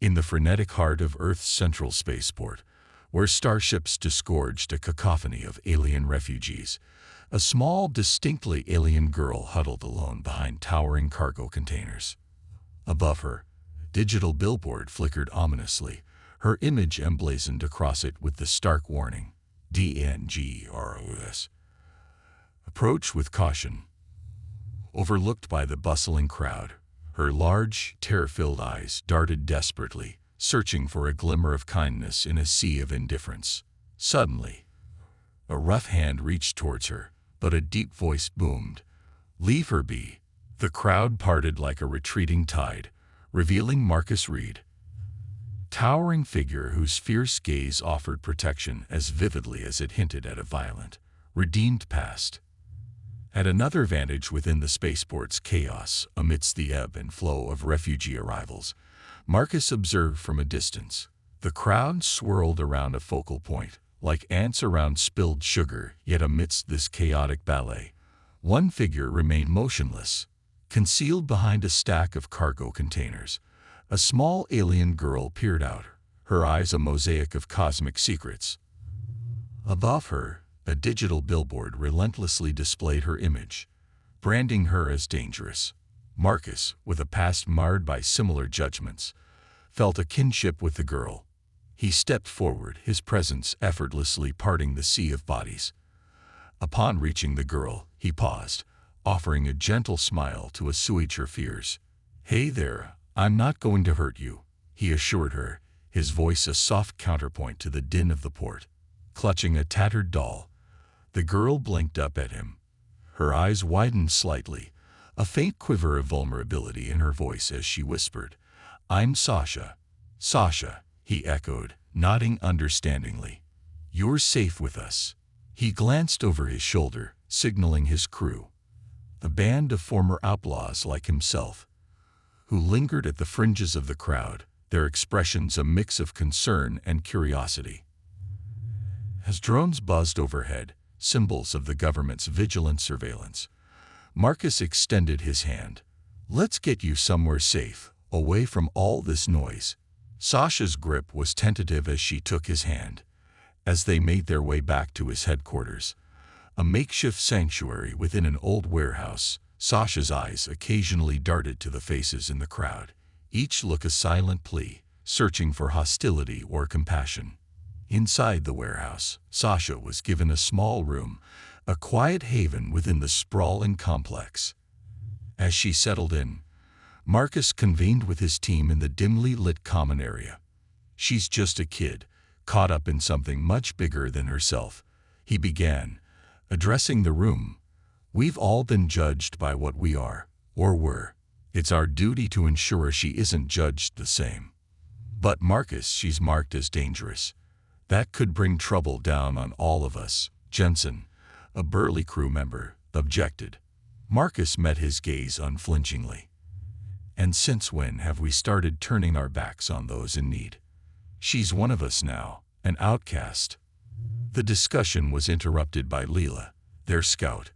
In the frenetic heart of Earth's central spaceport, where starships disgorged a cacophony of alien refugees, a small, distinctly alien girl huddled alone behind towering cargo containers. Above her, a digital billboard flickered ominously, her image emblazoned across it with the stark warning, DNGROS. Approach with caution. Overlooked by the bustling crowd, her large, terror-filled eyes darted desperately, searching for a glimmer of kindness in a sea of indifference. Suddenly, a rough hand reached towards her, but a deep voice boomed, "Leave her be." The crowd parted like a retreating tide, revealing Marcus Reed, towering figure whose fierce gaze offered protection as vividly as it hinted at a violent, redeemed past. At another vantage within the spaceport's chaos, amidst the ebb and flow of refugee arrivals, Marcus observed from a distance. The crowd swirled around a focal point, like ants around spilled sugar, yet amidst this chaotic ballet, one figure remained motionless, concealed behind a stack of cargo containers. A small alien girl peered out, her eyes a mosaic of cosmic secrets. Above her, a digital billboard relentlessly displayed her image, branding her as dangerous. Marcus, with a past marred by similar judgments, felt a kinship with the girl. He stepped forward, his presence effortlessly parting the sea of bodies. Upon reaching the girl, he paused, offering a gentle smile to assuage her fears. "Hey there, I'm not going to hurt you," he assured her, his voice a soft counterpoint to the din of the port. Clutching a tattered doll, the girl blinked up at him. Her eyes widened slightly, a faint quiver of vulnerability in her voice as she whispered, "I'm Sasha." "Sasha," he echoed, nodding understandingly. "You're safe with us." He glanced over his shoulder, signaling his crew, a band of former outlaws like himself, who lingered at the fringes of the crowd, their expressions a mix of concern and curiosity. As drones buzzed overhead, symbols of the government's vigilant surveillance, Marcus extended his hand. "Let's get you somewhere safe, away from all this noise." Sasha's grip was tentative as she took his hand. As they made their way back to his headquarters, a makeshift sanctuary within an old warehouse, Sasha's eyes occasionally darted to the faces in the crowd, each look a silent plea, searching for hostility or compassion. Inside the warehouse, Sasha was given a small room, a quiet haven within the sprawling complex. As she settled in, Marcus convened with his team in the dimly lit common area. "She's just a kid, caught up in something much bigger than herself," he began, addressing the room. "We've all been judged by what we are, or were. It's our duty to ensure she isn't judged the same." "But Marcus, she's marked as dangerous. That could bring trouble down on all of us," Jensen, a burly crew member, objected. Marcus met his gaze unflinchingly. "And since when have we started turning our backs on those in need? She's one of us now, an outcast." The discussion was interrupted by Leela, their scout,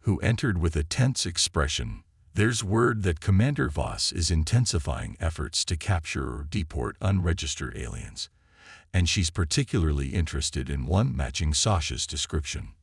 who entered with a tense expression. "There's word that Commander Voss is intensifying efforts to capture or deport unregistered aliens, and she's particularly interested in one matching Sasha's description."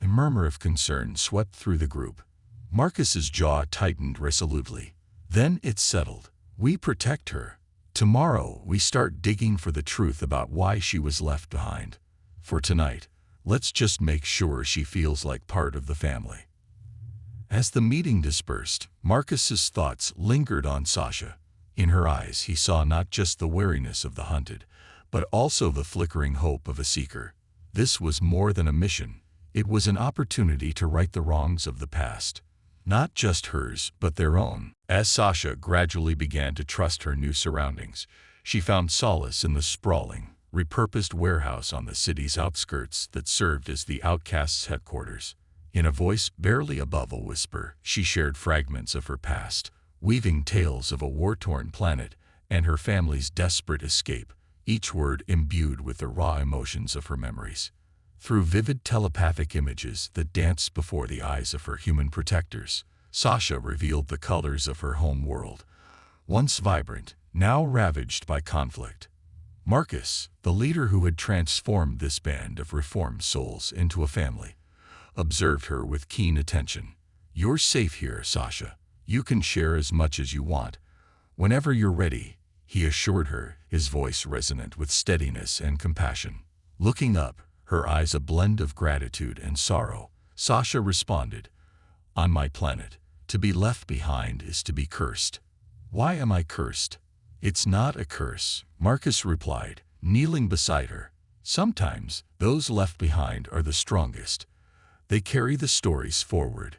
A murmur of concern swept through the group. Marcus's jaw tightened resolutely. "Then it's settled. We protect her. Tomorrow we start digging for the truth about why she was left behind. For tonight, let's just make sure she feels like part of the family." As the meeting dispersed, Marcus's thoughts lingered on Sasha. In her eyes he saw not just the wariness of the hunted, but also the flickering hope of a seeker. This was more than a mission. It was an opportunity to right the wrongs of the past. Not just hers, but their own. As Sasha gradually began to trust her new surroundings, she found solace in the sprawling, repurposed warehouse on the city's outskirts that served as the outcasts' headquarters. In a voice barely above a whisper, she shared fragments of her past, weaving tales of a war-torn planet and her family's desperate escape, each word imbued with the raw emotions of her memories. Through vivid telepathic images that danced before the eyes of her human protectors, Sasha revealed the colors of her home world, once vibrant, now ravaged by conflict. Marcus, the leader who had transformed this band of reformed souls into a family, observed her with keen attention. "You're safe here, Sasha. You can share as much as you want. Whenever you're ready," he assured her, his voice resonant with steadiness and compassion. Looking up, her eyes a blend of gratitude and sorrow, Sasha responded, "On my planet, to be left behind is to be cursed." "Why am I cursed?" "It's not a curse," Marcus replied, kneeling beside her. "Sometimes, those left behind are the strongest. They carry the stories forward."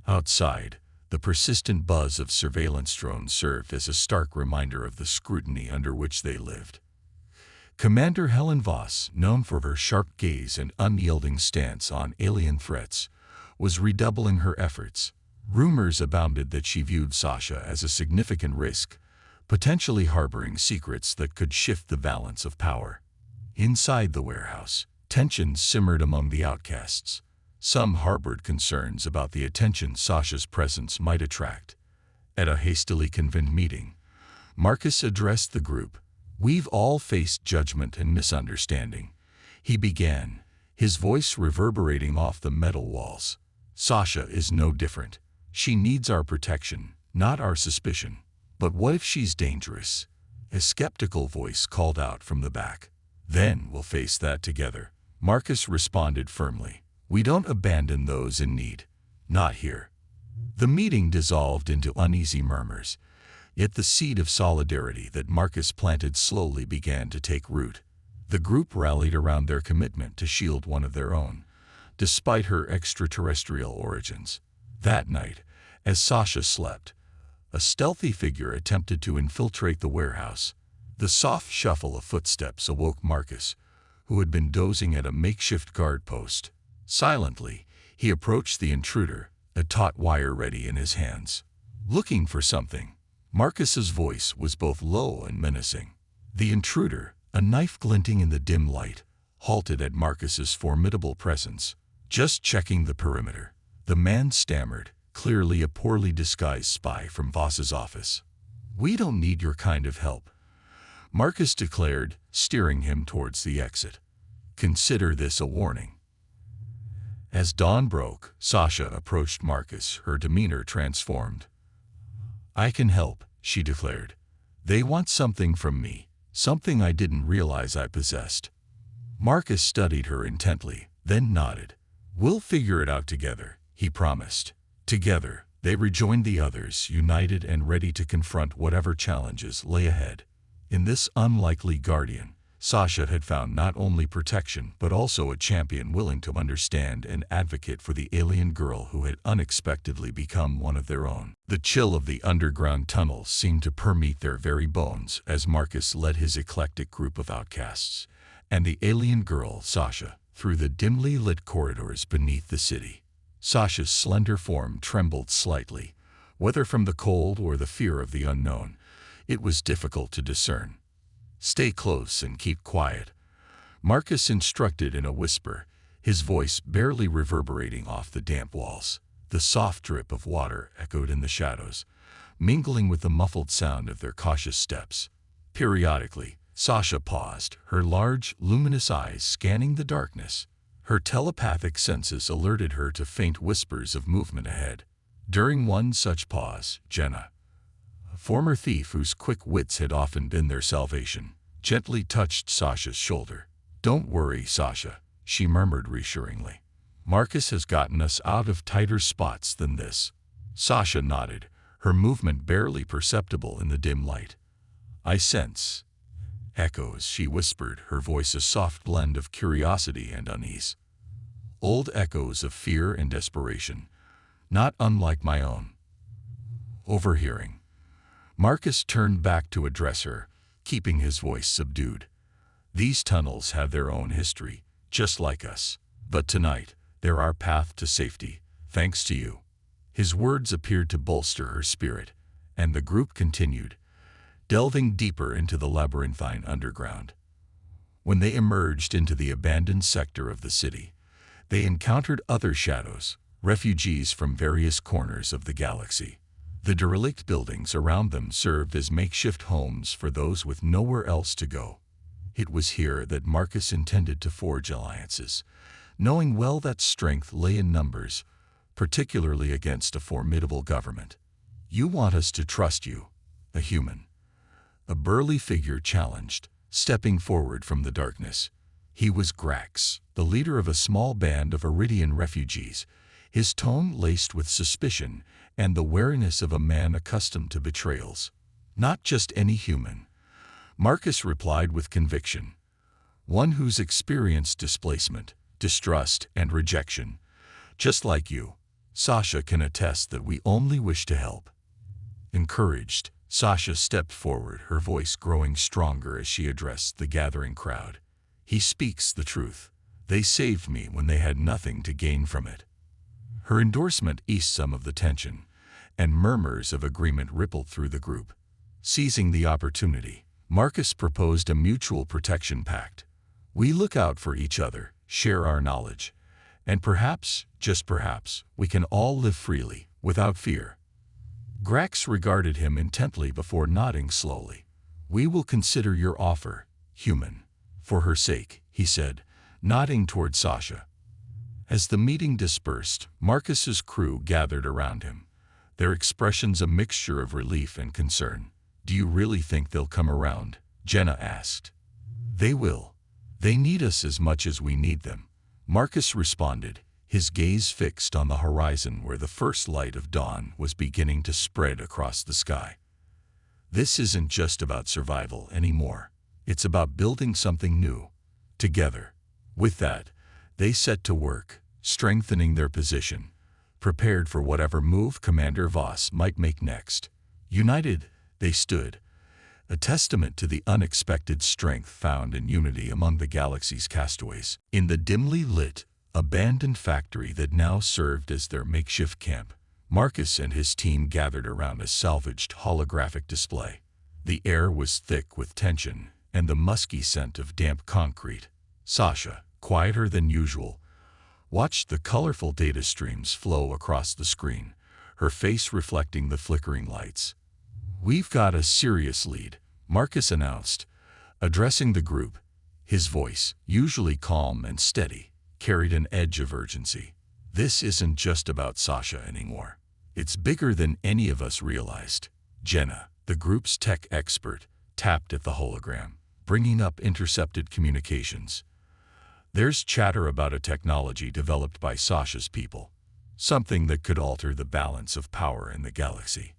Outside, the persistent buzz of surveillance drones served as a stark reminder of the scrutiny under which they lived. Commander Helen Voss, known for her sharp gaze and unyielding stance on alien threats, was redoubling her efforts. Rumors abounded that she viewed Sasha as a significant risk, potentially harboring secrets that could shift the balance of power. Inside the warehouse, tensions simmered among the outcasts. Some harbored concerns about the attention Sasha's presence might attract. At a hastily convened meeting, Marcus addressed the group. "We've all faced judgment and misunderstanding," he began, his voice reverberating off the metal walls. "Sasha is no different. She needs our protection, not our suspicion. But what if she's dangerous?" A skeptical voice called out from the back. "Then we'll face that together," Marcus responded firmly. "We don't abandon those in need. Not here." The meeting dissolved into uneasy murmurs, yet the seed of solidarity that Marcus planted slowly began to take root. The group rallied around their commitment to shield one of their own, despite her extraterrestrial origins. That night, as Sasha slept, a stealthy figure attempted to infiltrate the warehouse. The soft shuffle of footsteps awoke Marcus, who had been dozing at a makeshift guard post. Silently, he approached the intruder, a taut wire ready in his hands. "Looking for something?" Marcus's voice was both low and menacing. The intruder, a knife glinting in the dim light, halted at Marcus's formidable presence. "Just checking the perimeter," the man stammered, clearly a poorly disguised spy from Voss's office. "We don't need your kind of help," Marcus declared, steering him towards the exit. "Consider this a warning." As dawn broke, Sasha approached Marcus, her demeanor transformed. "I can help," she declared. "They want something from me, something I didn't realize I possessed." Marcus studied her intently, then nodded. "We'll figure it out together," he promised. Together, they rejoined the others, united and ready to confront whatever challenges lay ahead. In this unlikely guardian, Sasha had found not only protection but also a champion willing to understand and advocate for the alien girl who had unexpectedly become one of their own. The chill of the underground tunnel seemed to permeate their very bones as Marcus led his eclectic group of outcasts, and the alien girl, Sasha, through the dimly lit corridors beneath the city. Sasha's slender form trembled slightly, whether from the cold or the fear of the unknown. It was difficult to discern. "Stay close and keep quiet," Marcus instructed in a whisper, his voice barely reverberating off the damp walls. The soft drip of water echoed in the shadows, mingling with the muffled sound of their cautious steps. Periodically, Sasha paused, her large, luminous eyes scanning the darkness. Her telepathic senses alerted her to faint whispers of movement ahead. During one such pause, Jenna, a former thief whose quick wits had often been their salvation, gently touched Sasha's shoulder. "Don't worry, Sasha," she murmured reassuringly. "Marcus has gotten us out of tighter spots than this." Sasha nodded, her movement barely perceptible in the dim light. "I sense echoes," she whispered, her voice a soft blend of curiosity and unease. "Old echoes of fear and desperation, not unlike my own." Overhearing, Marcus turned back to address her, keeping his voice subdued. "These tunnels have their own history, just like us. But tonight, they're our path to safety, thanks to you." His words appeared to bolster her spirit, and the group continued, delving deeper into the labyrinthine underground. When they emerged into the abandoned sector of the city, they encountered other shadows, refugees from various corners of the galaxy. The derelict buildings around them served as makeshift homes for those with nowhere else to go. It was here that Marcus intended to forge alliances, knowing well that strength lay in numbers, particularly against a formidable government. "You want us to trust you," a human. A burly figure challenged, stepping forward from the darkness. He was Grax, the leader of a small band of Iridian refugees, his tone laced with suspicion and the wariness of a man accustomed to betrayals. "Not just any human," Marcus replied with conviction. "One who's experienced displacement, distrust, and rejection. Just like you. Sasha can attest that we only wish to help." Encouraged, Sasha stepped forward, her voice growing stronger as she addressed the gathering crowd. "He speaks the truth. They saved me when they had nothing to gain from it." Her endorsement eased some of the tension, and murmurs of agreement rippled through the group. Seizing the opportunity, Marcus proposed a mutual protection pact. "We look out for each other, share our knowledge, and perhaps, just perhaps, we can all live freely, without fear." Grax regarded him intently before nodding slowly. "We will consider your offer, human. For her sake," he said, nodding toward Sasha. As the meeting dispersed, Marcus's crew gathered around him, their expressions a mixture of relief and concern. "Do you really think they'll come around?" Jenna asked. "They will. They need us as much as we need them," Marcus responded, his gaze fixed on the horizon where the first light of dawn was beginning to spread across the sky. "This isn't just about survival anymore. It's about building something new, together." With that, they set to work, strengthening their position, prepared for whatever move Commander Voss might make next. United, they stood, a testament to the unexpected strength found in unity among the galaxy's castaways. In the dimly lit, abandoned factory that now served as their makeshift camp, Marcus and his team gathered around a salvaged holographic display. The air was thick with tension and the musky scent of damp concrete. Sasha, quieter than usual, watched the colorful data streams flow across the screen, her face reflecting the flickering lights. "We've got a serious lead," Marcus announced, addressing the group. His voice, usually calm and steady, carried an edge of urgency. "This isn't just about Sasha anymore. It's bigger than any of us realized." Jenna, the group's tech expert, tapped at the hologram, bringing up intercepted communications. "There's chatter about a technology developed by Sasha's people, something that could alter the balance of power in the galaxy."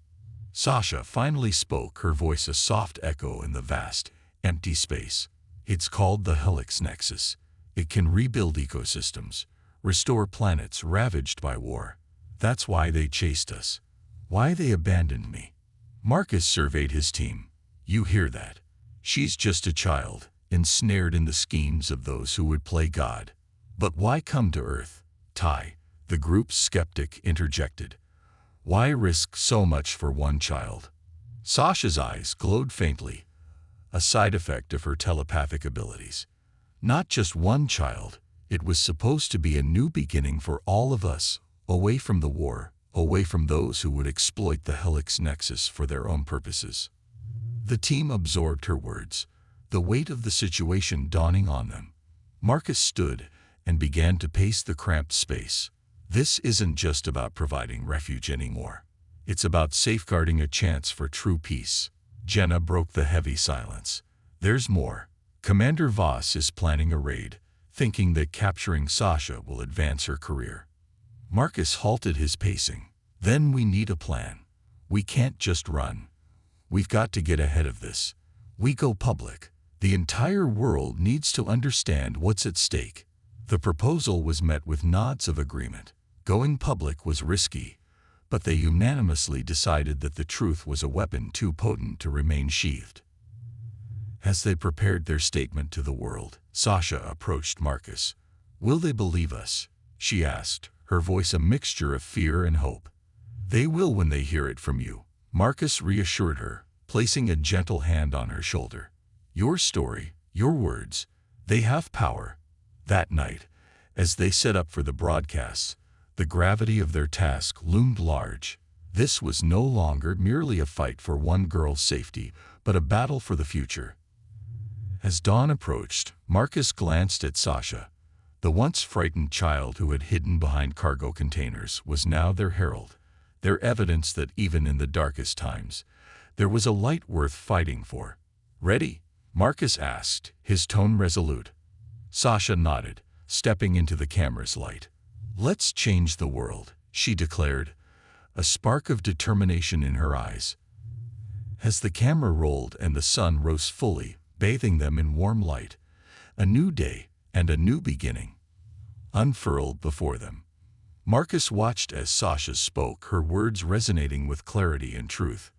Sasha finally spoke, her voice a soft echo in the vast, empty space. "It's called the Helix Nexus. It can rebuild ecosystems, restore planets ravaged by war. That's why they chased us. Why they abandoned me." Marcus surveyed his team. "You hear that? She's just a child, ensnared in the schemes of those who would play God. But why come to Earth?" "Ty," the group's skeptic interjected. "Why risk so much for one child?" Sasha's eyes glowed faintly, a side effect of her telepathic abilities. "Not just one child. It was supposed to be a new beginning for all of us, away from the war, away from those who would exploit the Helix Nexus for their own purposes." The team absorbed her words, the weight of the situation dawning on them. Marcus stood and began to pace the cramped space. "This isn't just about providing refuge anymore. It's about safeguarding a chance for true peace." Jenna broke the heavy silence. "There's more. Commander Voss is planning a raid, thinking that capturing Sasha will advance her career." Marcus halted his pacing. "Then we need a plan. We can't just run. We've got to get ahead of this. We go public. The entire world needs to understand what's at stake." The proposal was met with nods of agreement. Going public was risky, but they unanimously decided that the truth was a weapon too potent to remain sheathed. As they prepared their statement to the world, Sasha approached Marcus. "Will they believe us?" she asked, her voice a mixture of fear and hope. "They will when they hear it from you," Marcus reassured her, placing a gentle hand on her shoulder. "Your story, your words, they have power." That night, as they set up for the broadcasts, the gravity of their task loomed large. This was no longer merely a fight for one girl's safety, but a battle for the future. As dawn approached, Marcus glanced at Sasha. The once frightened child who had hidden behind cargo containers was now their herald, their evidence that even in the darkest times, there was a light worth fighting for. "Ready?" Marcus asked, his tone resolute. Sasha nodded, stepping into the camera's light. "Let's change the world," she declared, a spark of determination in her eyes. As the camera rolled and the sun rose fully, bathing them in warm light, a new day and a new beginning unfurled before them. Marcus watched as Sasha spoke, her words resonating with clarity and truth.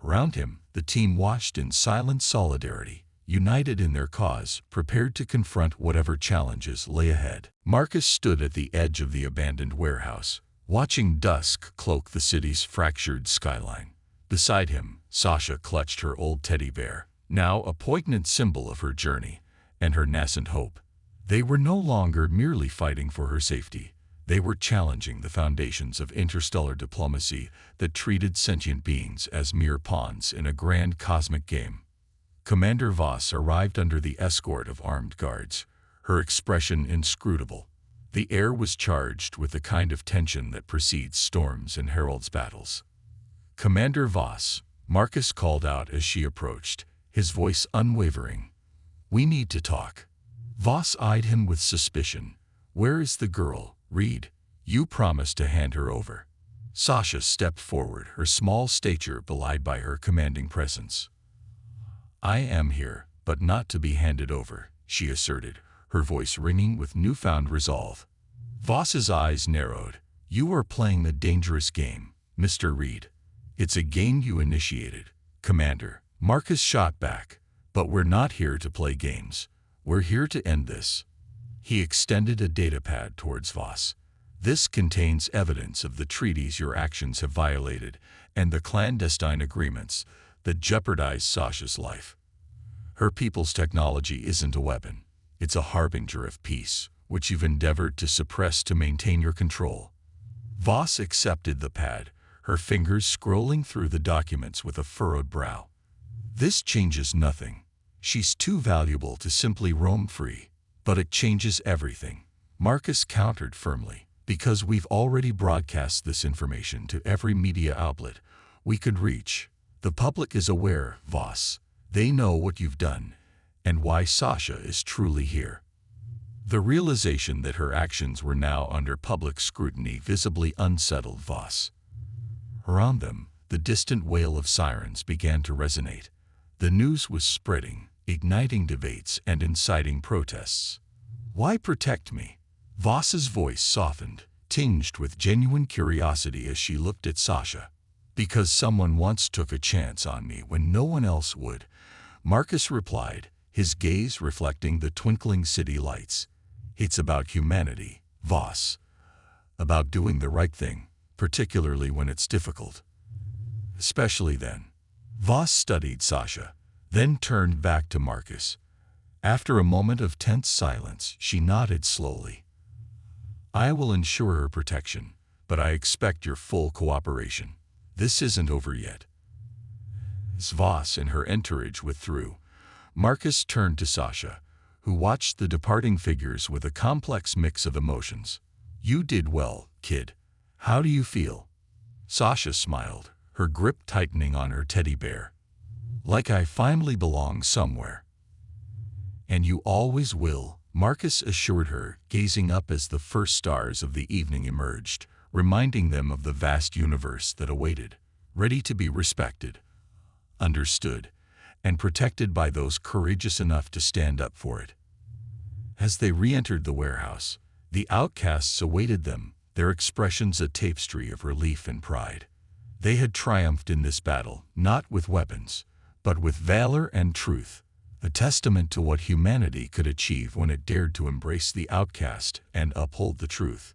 Around him, the team watched in silent solidarity, united in their cause, prepared to confront whatever challenges lay ahead. Marcus stood at the edge of the abandoned warehouse, watching dusk cloak the city's fractured skyline. Beside him, Sasha clutched her old teddy bear, now a poignant symbol of her journey and her nascent hope. They were no longer merely fighting for her safety. They were challenging the foundations of interstellar diplomacy that treated sentient beings as mere pawns in a grand cosmic game. Commander Voss arrived under the escort of armed guards, her expression inscrutable. The air was charged with the kind of tension that precedes storms and heralds battles. "Commander Voss," Marcus called out as she approached, his voice unwavering. "We need to talk." Voss eyed him with suspicion. "Where is the girl, Reed? You promised to hand her over." Sasha stepped forward, her small stature belied by her commanding presence. "I am here, but not to be handed over," she asserted, her voice ringing with newfound resolve. Voss's eyes narrowed. "You are playing a dangerous game, Mr. Reed. It's a game you initiated, Commander." Marcus shot back. "But we're not here to play games. We're here to end this." He extended a datapad towards Voss. "This contains evidence of the treaties your actions have violated and the clandestine agreements that jeopardize Sasha's life. Her people's technology isn't a weapon. It's a harbinger of peace, which you've endeavored to suppress to maintain your control." Voss accepted the pad, her fingers scrolling through the documents with a furrowed brow. "This changes nothing. She's too valuable to simply roam free. But it changes everything," Marcus countered firmly. "Because we've already broadcast this information to every media outlet we could reach. The public is aware, Voss. They know what you've done and why Sasha is truly here." The realization that her actions were now under public scrutiny visibly unsettled Voss. Around them, the distant wail of sirens began to resonate. The news was spreading, igniting debates and inciting protests. "Why protect me?" Voss's voice softened, tinged with genuine curiosity as she looked at Sasha. "Because someone once took a chance on me when no one else would," Marcus replied, his gaze reflecting the twinkling city lights. "It's about humanity, Voss. About doing the right thing, particularly when it's difficult. Especially then." Voss studied Sasha, then turned back to Marcus. After a moment of tense silence, she nodded slowly. "I will ensure her protection, but I expect your full cooperation. This isn't over yet." As Voss and her entourage withdrew, Marcus turned to Sasha, who watched the departing figures with a complex mix of emotions. "You did well, kid. How do you feel?" Sasha smiled, her grip tightening on her teddy bear. "Like I finally belong somewhere." "And you always will," Marcus assured her, gazing up as the first stars of the evening emerged, reminding them of the vast universe that awaited, ready to be respected, understood, and protected by those courageous enough to stand up for it. As they re-entered the warehouse, the outcasts awaited them, their expressions a tapestry of relief and pride. They had triumphed in this battle, not with weapons, but with valor and truth, a testament to what humanity could achieve when it dared to embrace the outcast and uphold the truth.